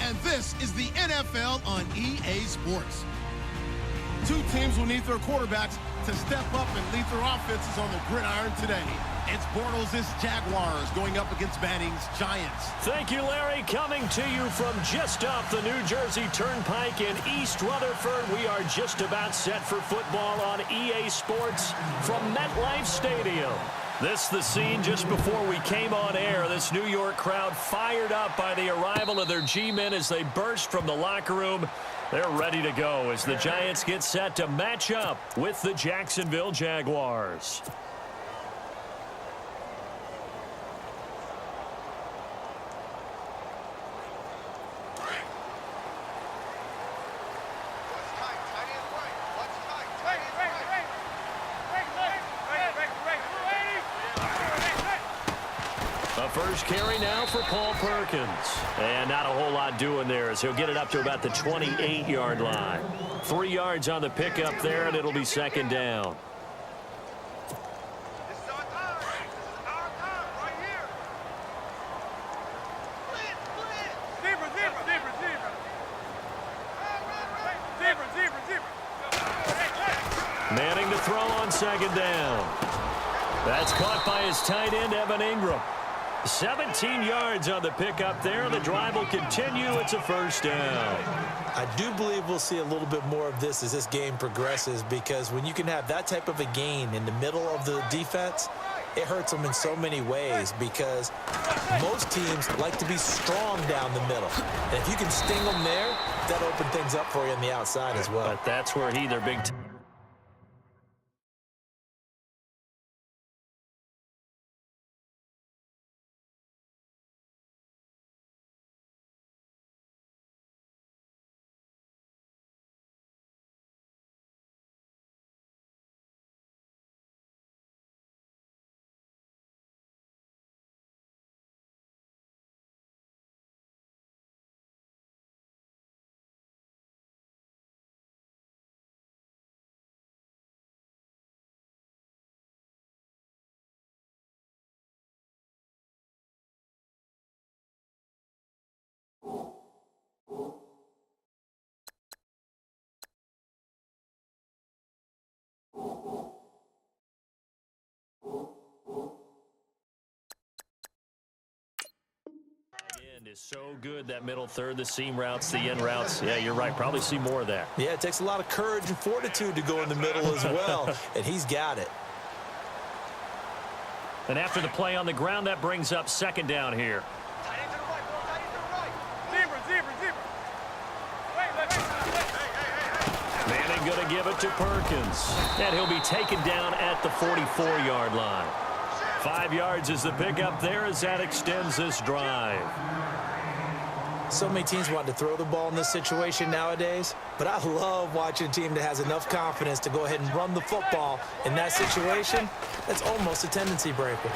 And this is the NFL on EA Sports. Two teams will need their quarterbacks to step up and lead their offenses on the gridiron today. It's Bortles' Jaguars going up against Manning's Giants. Thank you, Larry. Coming to you from just off the New Jersey Turnpike in East Rutherford, we are just about set for football on EA Sports from MetLife Stadium. This the scene just before we came on air. This New York crowd fired up by the arrival of their G-men as they burst from the locker room. They're ready to go as the Giants get set to match up with the Jacksonville Jaguars. First carry now for Paul Perkins. And not a whole lot doing there as he'll get it up to about the 28-yard line. 3 yards on the pickup there, and it'll be second down. Manning to throw on second down. That's caught by his tight end, Evan Ingram. 17 yards on the pickup there. The drive will continue. It's a first down. I do believe we'll see a little bit more of this as this game progresses, because when you can have that type of a gain in the middle of the defense, it hurts them in so many ways, because most teams like to be strong down the middle. And if you can sting them there, that'll open things up for you on the outside as well. But that's where their big is so good, that middle third, the seam routes, the end routes. Yeah, you're right. Probably see more of that. Yeah, it takes a lot of courage and fortitude to go in the middle as well, and he's got it. And after the play on the ground, that brings up second down here. Manning going to give it to Perkins. And he'll be taken down at the 44-yard line. 5 yards is the pickup there as that extends this drive. So many teams want to throw the ball in this situation nowadays, but I love watching a team that has enough confidence to go ahead and run the football in that situation. That's almost a tendency breaker.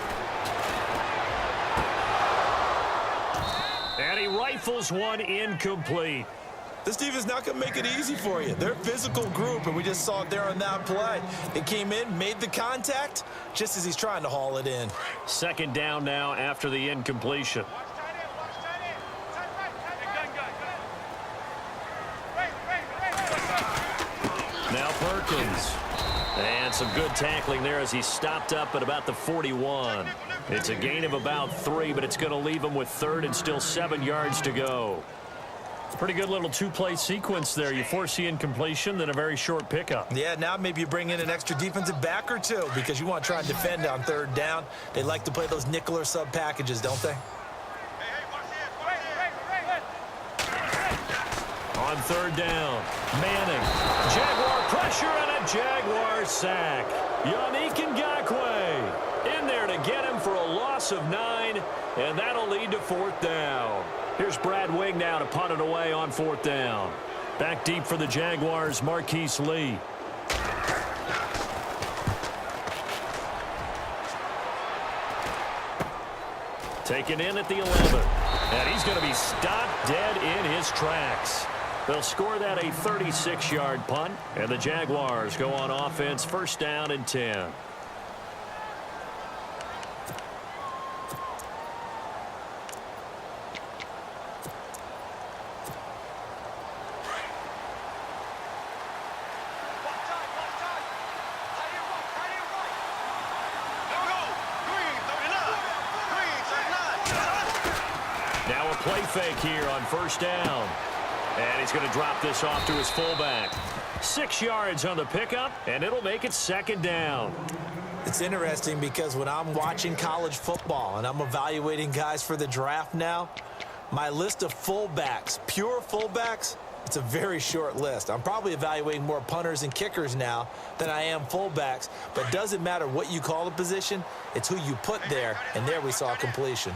And he rifles one incomplete. This team is not going to make it easy for you. They're a physical group, and we just saw it there on that play. It came in, made the contact, just as he's trying to haul it in. Second down now after the incompletion. Now Perkins. And some good tackling there as he stopped up at about the 41. It's a gain of about 3, but it's going to leave him with third and still 7 yards to go. Pretty good little two-play sequence there. You force the incompletion, then a very short pickup. Yeah, now maybe you bring in an extra defensive back or two because you want to try and defend on third down. They like to play those nickel or sub packages, don't they? On third down, Manning. Jaguar pressure and a Jaguar sack. Yannick Ngakoue in there to get him for a loss of 9, and that'll lead to fourth down. Here's Brad Wing now to punt it away on fourth down. Back deep for the Jaguars, Marquise Lee. Taken in at the 11. And he's going to be stopped dead in his tracks. They'll score that a 36-yard punt, and the Jaguars go on offense, first down and 10. play fake here on first down. And he's going to drop this off to his fullback. 6 yards on the pickup, and it'll make it second down. It's interesting because when I'm watching college football and I'm evaluating guys for the draft now, my list of fullbacks, pure fullbacks, it's a very short list. I'm probably evaluating more punters and kickers now than I am fullbacks, but it doesn't matter what you call the position, it's who you put there, and there we saw completion.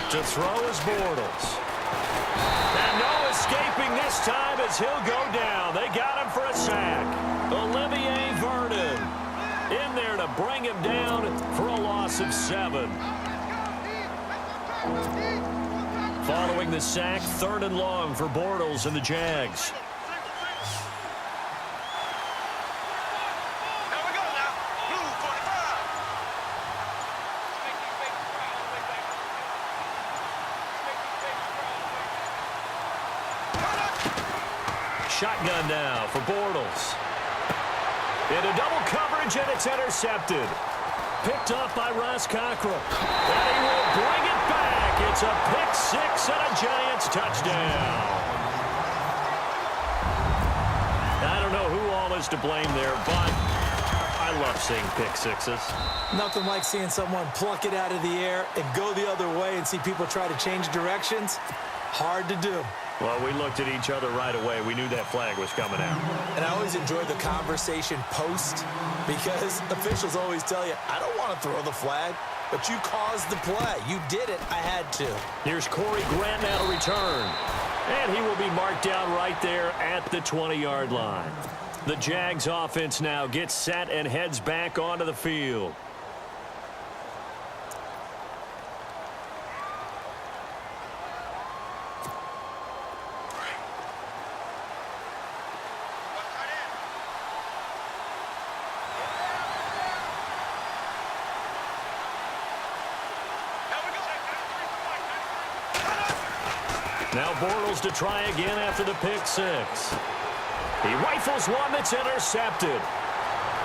To throw is Bortles. And no escaping this time as he'll go down. They got him for a sack. Olivier Vernon in there to bring him down for a loss of 7. Following the sack, 3rd and long for Bortles and the Jags. Shotgun now for Bortles. Into double coverage, and it's intercepted. Picked off by Ross Cockrell. And he will bring it back. It's a pick 6 and a Giants touchdown. I don't know who all is to blame there, but I love seeing pick 6s. Nothing like seeing someone pluck it out of the air and go the other way and see people try to change directions. Hard to do. Well, we looked at each other right away. We knew that flag was coming out. And I always enjoy the conversation post because officials always tell you, I don't want to throw the flag, but you caused the play. You did it. I had to. Here's Corey Grant now to return. And he will be marked down right there at the 20-yard line. The Jags offense now gets set and heads back onto the field. Now Bortles to try again after the pick 6. He rifles one that's intercepted.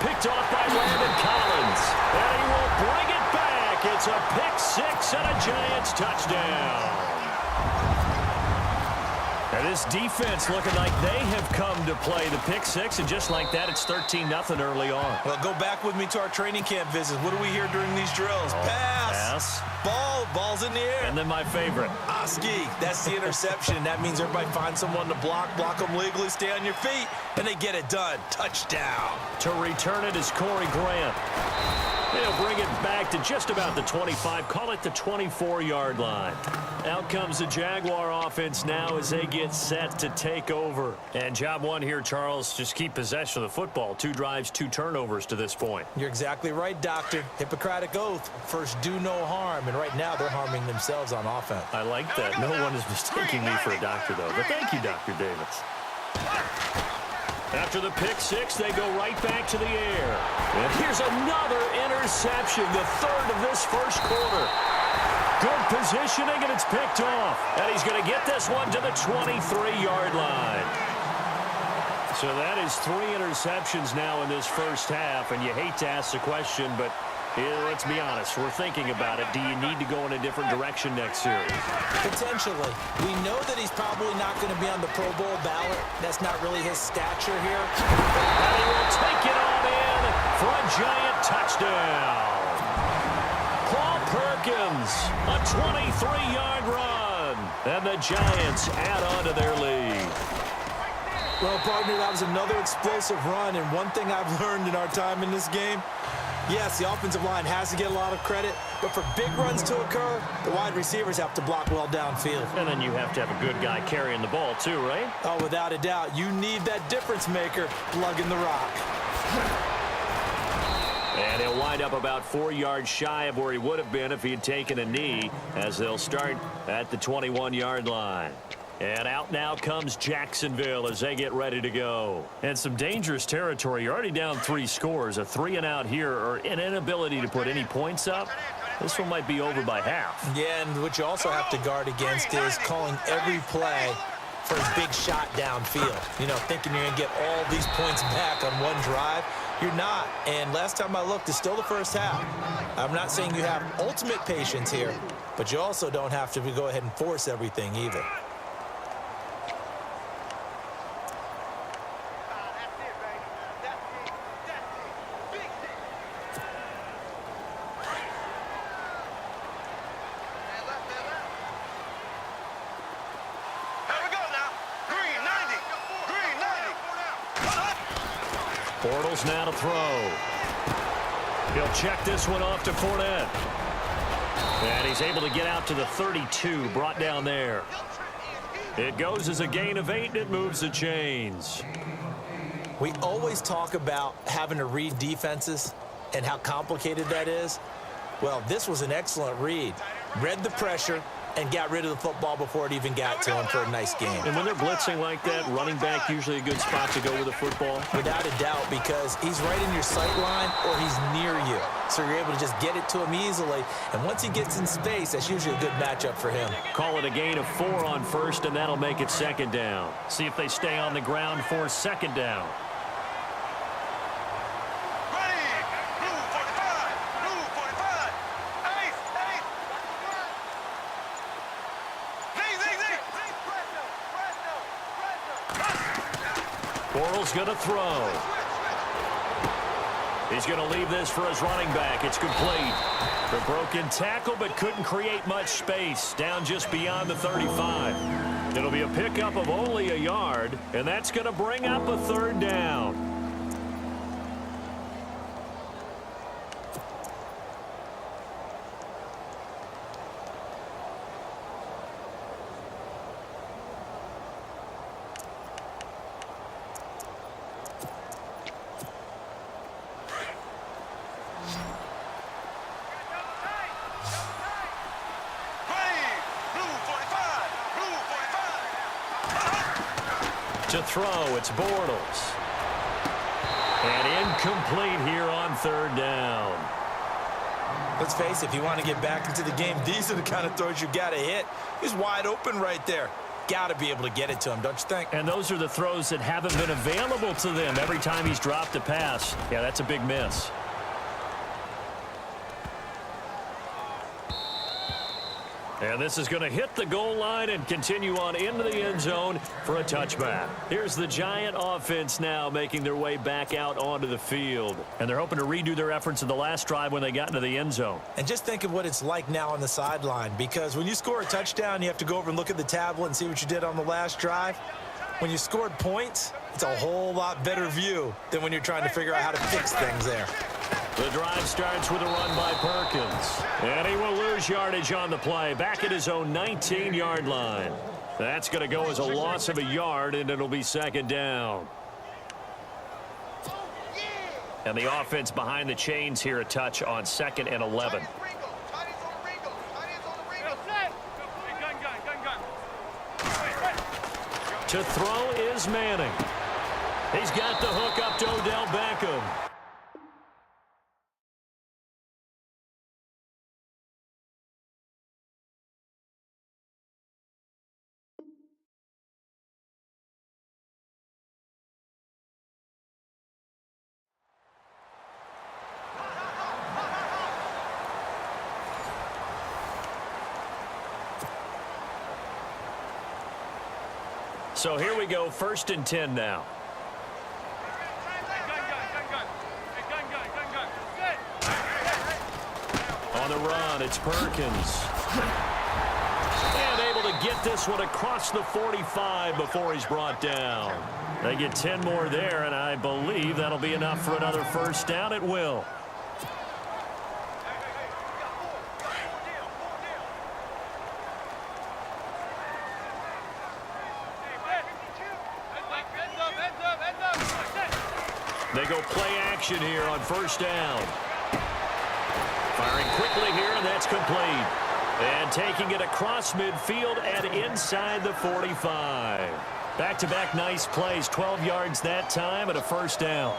Picked off by Landon Collins. And he will bring it back. It's a pick 6 and a Giants touchdown. And this defense looking like they have come to play the pick 6, and just like that, it's 13-0 early on. Well, go back with me to our training camp visits. What do we hear during these drills? Pass. Ball's in the air. And then my favorite. Oski, that's the interception. That means everybody finds someone to block them legally, stay on your feet, and they get it done. Touchdown. To return it is Corey Grant. They'll bring it back to just about the 25, call it the 24-yard line. Out comes the Jaguar offense now as they get set to take over. And job one here, Charles, just keep possession of the football. 2 drives, 2 turnovers to this point. You're exactly right, Doctor. Hippocratic oath. First, do no harm. And right now, they're harming themselves on offense. I like that. No one is mistaking me for a doctor, though. But thank you, Dr. Davis. After the pick 6, they go right back to the air. And here's another interception, the 3rd of this first quarter. Good positioning, and it's picked off. And he's going to get this one to the 23-yard line. So that is 3 interceptions now in this first half. And you hate to ask the question, but let's be honest. We're thinking about it. Do you need to go in a different direction next series? Potentially. We know that he's probably not going to be on the Pro Bowl ballot. That's not really his stature here. And he will take it on in for a Giant touchdown. Paul Perkins, a 23-yard run. And the Giants add on to their lead. Well, partner, that was another explosive run. And one thing I've learned in our time in this game, yes, the offensive line has to get a lot of credit, but for big runs to occur, the wide receivers have to block well downfield. And then you have to have a good guy carrying the ball too, right? Oh, without a doubt. You need that difference maker lugging the rock. And he'll wind up about 4 yards shy of where he would have been if he had taken a knee, as they'll start at the 21-yard line. And out now comes Jacksonville as they get ready to go. And some dangerous territory. You're already down 3 scores. A 3-and-out here, or an inability to put any points up. This one might be over by half. Yeah, and what you also have to guard against is calling every play for a big shot downfield. You know, thinking you're going to get all these points back on one drive. You're not. And last time I looked, it's still the first half. I'm not saying you have ultimate patience here, but you also don't have to go ahead and force everything either. Bortles now to throw. He'll check this one off to Fournette. And he's able to get out to the 32, brought down there. It goes as a gain of 8, and it moves the chains. We always talk about having to read defenses and how complicated that is. Well, this was an excellent read. Read the pressure and got rid of the football before it even got to him for a nice game. And when they're blitzing like that, running back usually a good spot to go with the football? Without a doubt, because he's right in your sight line or he's near you. So you're able to just get it to him easily. And once he gets in space, that's usually a good matchup for him. Call it a gain of 4 on first, and that'll make it second down. See if they stay on the ground for second down. Bortles going to throw. He's going to leave this for his running back. It's complete. The broken tackle, but couldn't create much space. Down just beyond the 35. It'll be a pickup of only a yard, and that's going to bring up a third down. To throw, it's Bortles. And incomplete here on third down. Let's face it, if you want to get back into the game, these are the kind of throws you got to hit. He's wide open right there. Got to be able to get it to him, don't you think? And those are the throws that haven't been available to them every time he's dropped a pass. Yeah, that's a big miss. And this is going to hit the goal line and continue on into the end zone for a touchback. Here's the Giant offense now making their way back out onto the field. And they're hoping to redo their efforts in the last drive when they got into the end zone. And just think of what it's like now on the sideline, because when you score a touchdown, you have to go over and look at the tablet and see what you did on the last drive. When you scored points, it's a whole lot better view than when you're trying to figure out how to fix things there. The drive starts with a run by Perkins. And he will lose yardage on the play, back at his own 19-yard line. That's going to go as a loss of a yard, and it'll be second down. And the offense behind the chains here, a touch on 2nd and 11. To throw is Manning. He's got the hook up to Odell Beckham. So here we go, 1st and 10 now. On the run, it's Perkins. And able to get this one across the 45 before he's brought down. They get 10 more there, and I believe that'll be enough for another first down. It will. They go play action here on first down. Firing quickly here, and that's complete. And taking it across midfield and inside the 45. Back-to-back nice plays, 12 yards that time and a first down.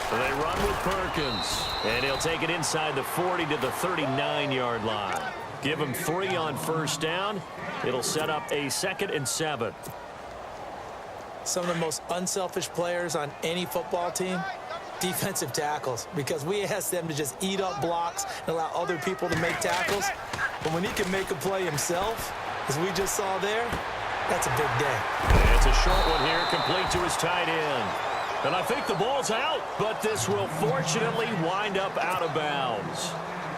So they run with Perkins, and he'll take it inside the 40 to the 39-yard line. Give him 3 on first down. It'll set up a 2nd and 7. Some of the most unselfish players on any football team, defensive tackles, because we ask them to just eat up blocks and allow other people to make tackles. But when he can make a play himself, as we just saw there, that's a big day. And it's a short one here, complete to his tight end. And I think the ball's out, but this will fortunately wind up out of bounds.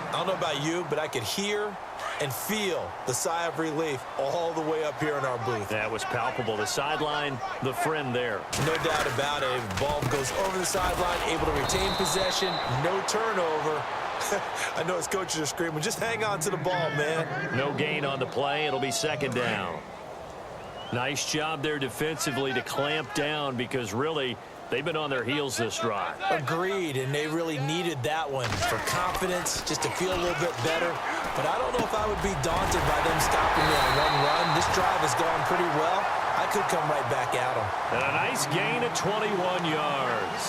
I don't know about you, but I could hear and feel the sigh of relief all the way up here in our booth. That was palpable. The sideline, the friend there. No doubt about it. The ball goes over the sideline, able to retain possession, no turnover. I know his coaches are screaming, just hang on to the ball, man. No gain on the play. It'll be 2nd down. Nice job there defensively to clamp down because really they've been on their heels this drive. Agreed, and they really needed that one for confidence, just to feel a little bit better. But I don't know if I would be daunted by them stopping me on one run. This drive has gone pretty well. I could come right back at them. And a nice gain of 21 yards.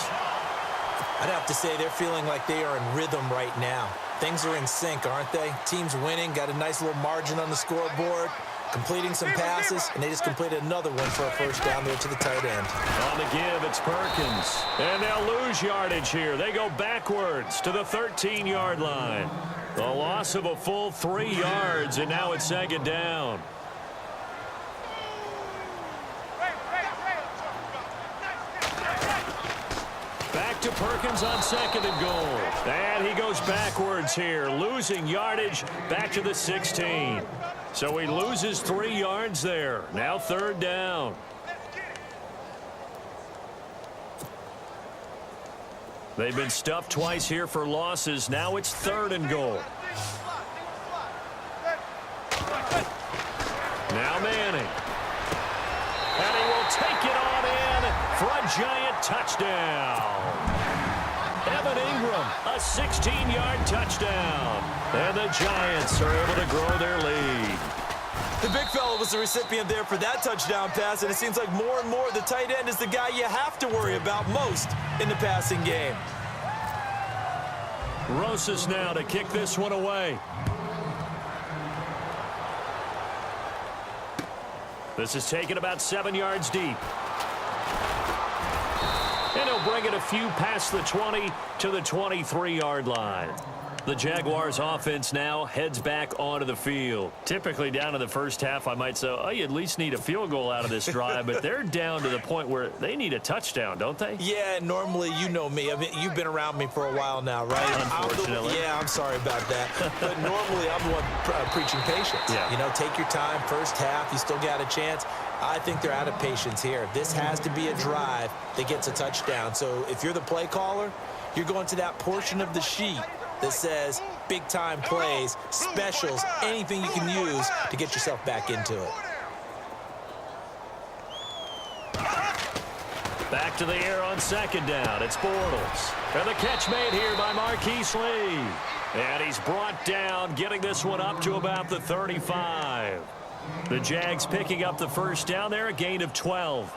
I'd have to say they're feeling like they are in rhythm right now. Things are in sync, aren't they? Team's winning, got a nice little margin on the scoreboard, completing some passes, and they just completed another one for a first down there to the tight end. On the give, it's Perkins. And they'll lose yardage here. They go backwards to the 13-yard line. The loss of a full 3 yards, and now it's 2nd down. Back to Perkins on 2nd and goal. And he goes backwards here, losing yardage back to the 16. So he loses 3 yards there. Now 3rd down. They've been stuffed twice here for losses. Now it's 3rd and goal. Now Manning. And he will take it on in for a giant touchdown. Evan Ingram, a 16-yard touchdown. And the Giants are able to grow their lead. The big fella was the recipient there for that touchdown pass, and it seems like more and more the tight end is the guy you have to worry about most in the passing game. Rosas now to kick this one away. This is taken about 7 yards deep. And he'll bring it a few past the 20 to the 23-yard line. The Jaguars offense now heads back onto the field. Typically down in the first half, I might say, oh, you at least need a field goal out of this drive, but they're down to the point where they need a touchdown, don't they? Yeah, normally, you know me. I mean, you've been around me for a while now, right? Unfortunately. I'm sorry about that. But normally, I'm the one preaching patience. Yeah. You know, take your time, first half, you still got a chance. I think they're out of patience here. This has to be a drive that gets a touchdown. So if you're the play caller, you're going to that portion of the sheet that says big-time plays, specials, anything you can use to get yourself back into it. Back to the air on 2nd down. It's Bortles. And the catch made here by Marquise Lee. And he's brought down, getting this one up to about the 35. The Jags picking up the first down there, a gain of 12.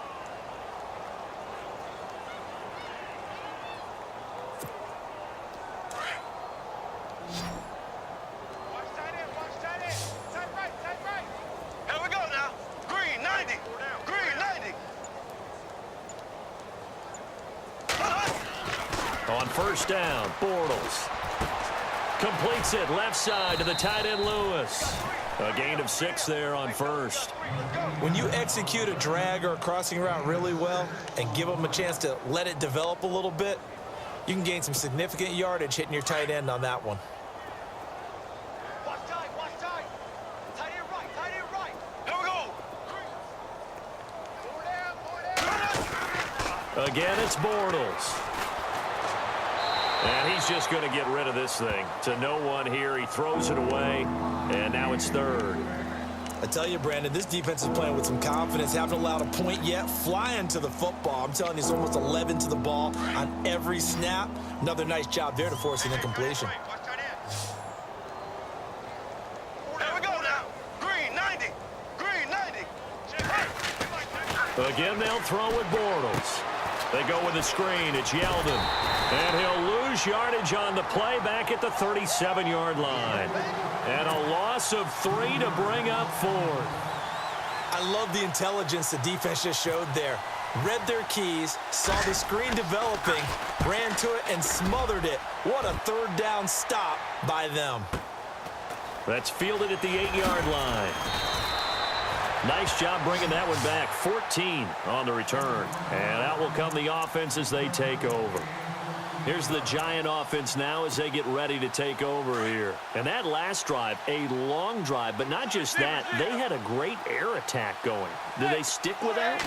On first down, Bortles completes it left side to the tight end Lewis. A gain of 6 there on first. When you execute a drag or a crossing route really well and give them a chance to let it develop a little bit, you can gain some significant yardage hitting your tight end on that one. Again, it's Bortles. And he's just going to get rid of this thing. To no one here. He throws it away, and now it's 3rd. I tell you, Brandon, this defense is playing with some confidence. Haven't allowed a point yet. Flying to the football. I'm telling you, it's almost 11 to the ball on every snap. Another nice job there to force an incompletion. Again, they'll throw with Bortles. They go with a screen. It's Yeldon. And he'll lose yardage on the play back at the 37-yard line. And a loss of 3 to bring up 4. I love the intelligence the defense just showed there. Read their keys, saw the screen developing, ran to it, and smothered it. What a third down stop by them. That's fielded at the 8-yard line. Nice job bringing that one back. 14 on the return. And out will come the offense as they take over. Here's the Giant offense now as they get ready to take over here. And that last drive, a long drive, but not just that. They had a great air attack going. Do they stick with that?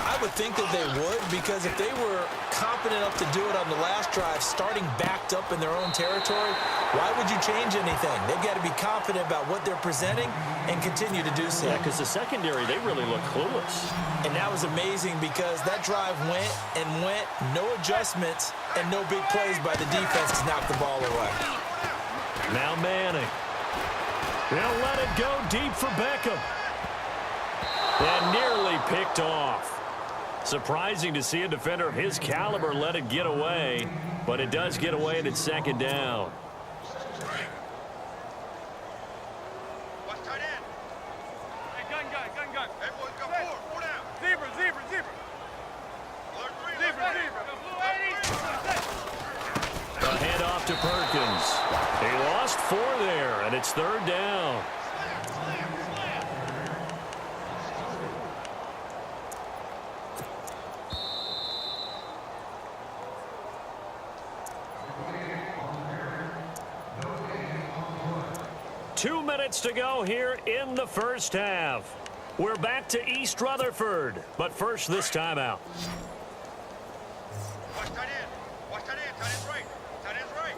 I would think that they would, because if they were confident enough to do it on the last drive, starting backed up in their own territory, why would you change anything? They've got to be confident about what they're presenting and continue to do so. Yeah, because the secondary, they really look clueless. And that was amazing because that drive went and went, no adjustments, and no big plays by the defense to knock the ball away. Now Manning. They'll let it go deep for Beckham. And nearly picked off. Surprising to see a defender of his caliber let it get away, but it does get away and it's second down. Watch tight end. Hey, gun. Hey, boys, got four down. Zebra. A handoff to Perkins. He lost 4 there, and it's third down. Two minutes to go here in the first half. We're back to East Rutherford, but first this timeout. Watch tight end. Tight end's right. Tight end's right.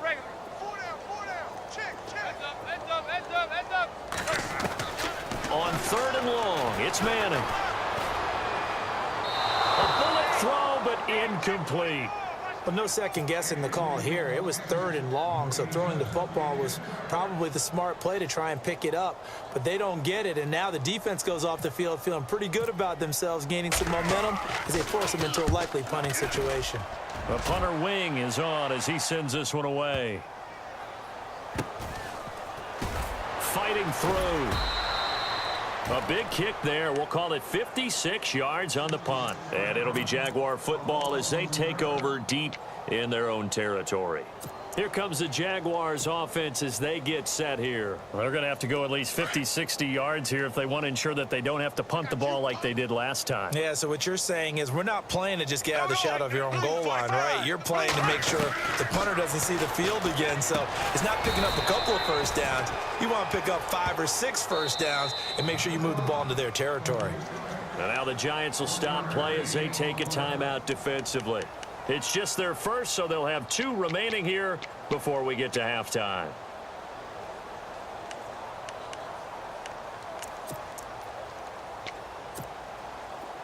Regular. Four down. Check. Heads up. On third and long, it's Manning. A bullet throw, but incomplete. But no second guessing the call here. It was third and long, so throwing the football was probably the smart play to try and pick it up. But they don't get it, and now the defense goes off the field feeling pretty good about themselves, gaining some momentum as they force them into a likely punting situation. The punter wing is on as he sends this one away. Fighting through. A big kick there. We'll call it 56 yards on the punt. And it'll be Jaguar football as they take over deep in their own territory. Here comes the Jaguars offense as they get set here. Well, they're going to have to go at least 50, 60 yards here if they want to ensure that they don't have to punt the ball like they did last time. Yeah, so what you're saying is we're not playing to just get out of the shadow of your own goal line, right? You're playing to make sure the punter doesn't see the field again. So it's not picking up a couple of first downs. You want to pick up 5 or 6 first downs and make sure you move the ball into their territory. And now the Giants will stop play as they take a timeout defensively. It's just their first, so they'll have 2 remaining here before we get to halftime.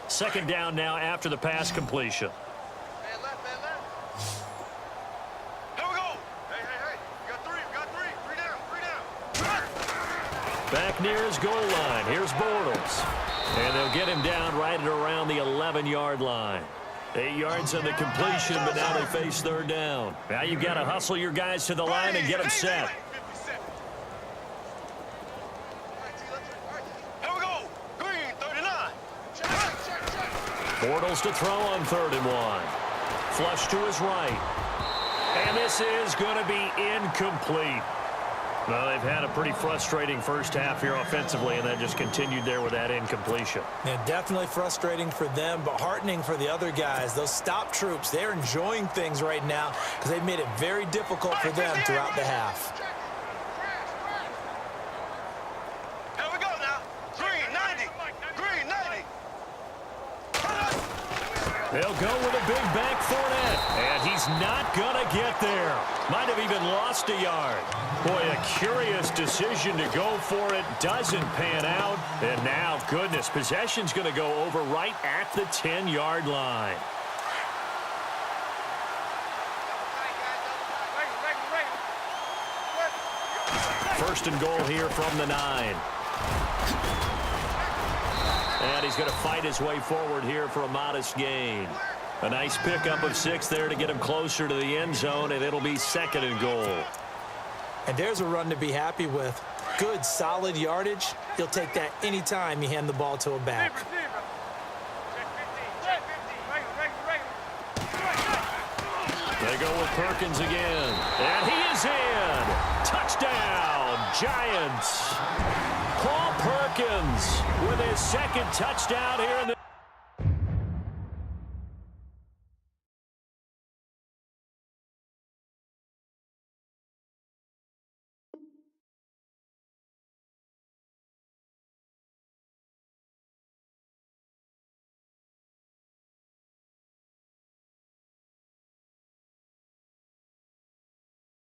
Second down now after the pass completion. Man left. Here we go. Hey. You got 3 down. Back near his goal line. Here's Bortles. And they'll get him down right at around the 11-yard line. 8 yards on the completion, but now they face third down. Now you've got to hustle your guys to the line and get them set. Here we go. Green, 39. Bortles to throw on 3rd and 1. Flush to his right. And this is going to be incomplete. Well, they've had a pretty frustrating first half here offensively, and that just continued there with that incompletion. Yeah, definitely frustrating for them, but heartening for the other guys. Those stop troops, they're enjoying things right now because they've made it very difficult for them throughout the half. Here we go now. Green, 90. They'll go with a big back Fournette, and he's not going to get there. Might have even lost a yard. Boy, a curious decision to go for it. Doesn't pan out. And now, goodness, possession's going to go over right at the 10-yard line. First and goal here from the 9. And he's going to fight his way forward here for a modest gain. A nice pickup of 6 there to get him closer to the end zone, and it'll be 2nd and goal. And there's a run to be happy with. Good, solid yardage. He'll take that anytime you hand the ball to a back. They go with Perkins again. And he is in. Touchdown, Giants. Paul Perkins with his 2nd touchdown here in the